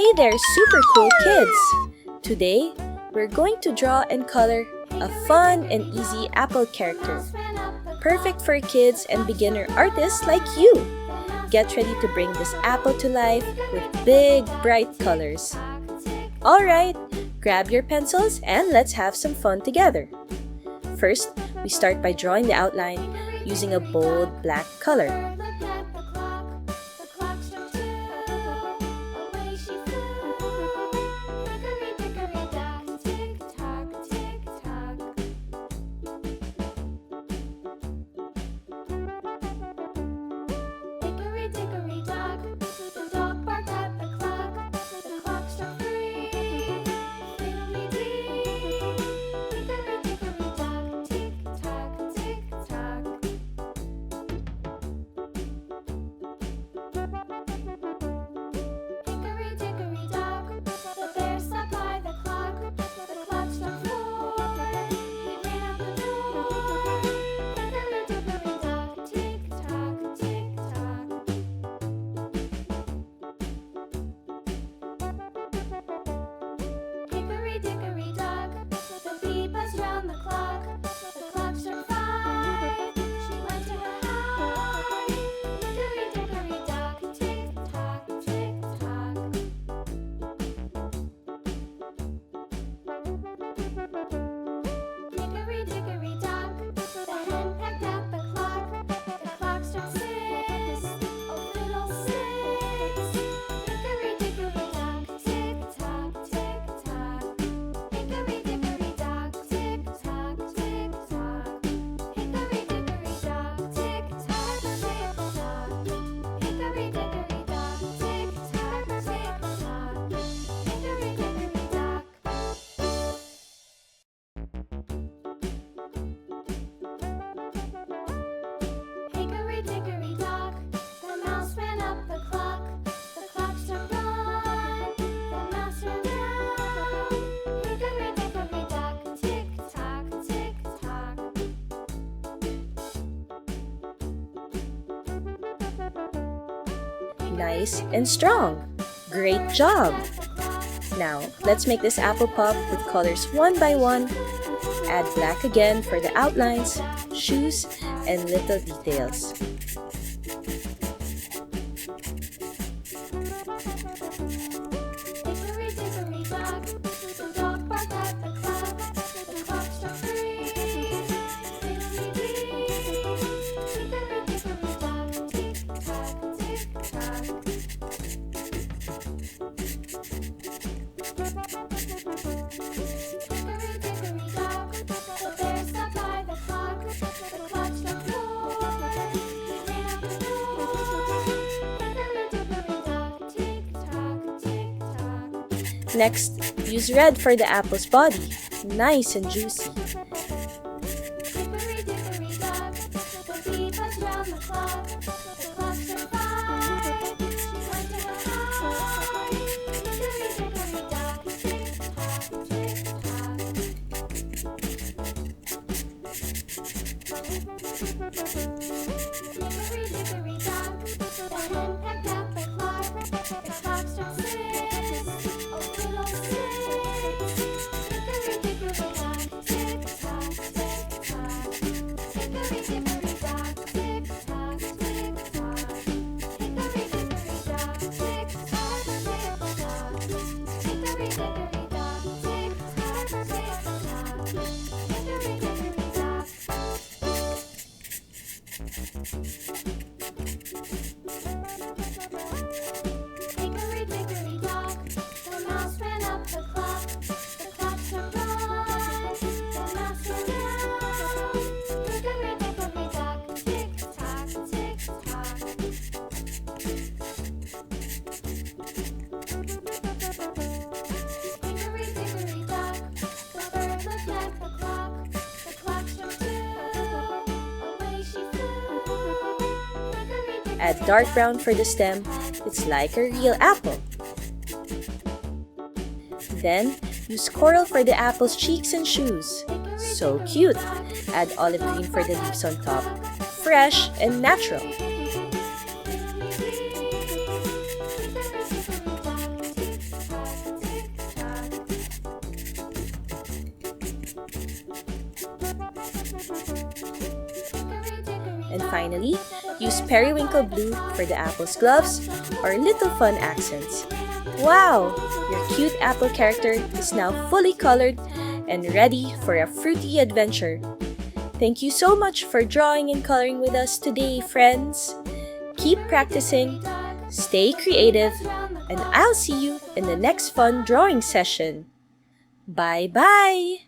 Hey there, super cool kids! Today, we're going to draw and color a fun and easy apple character. Perfect for kids and beginner artists like you. Get ready to bring this apple to life with big, bright colors. Alright, grab your pencils and let's have some fun together. First, we start by drawing the outline using a bold black color. Nice and strong. Great job! Now, let's make this apple pop with colors one by one. Add black again for the outlines, shoes, and little details. Next, use red for the apple's body. Nice and juicy. Add dark brown for the stem. It's like a real apple. Then, use coral for the apple's cheeks and shoes. So cute! Add olive green for the leaves on top. Fresh and natural. And finally, use periwinkle blue for the apple's gloves or little fun accents. Wow! Your cute apple character is now fully colored and ready for a fruity adventure. Thank you so much for drawing and coloring with us today, friends. Keep practicing, stay creative, and I'll see you in the next fun drawing session. Bye-bye!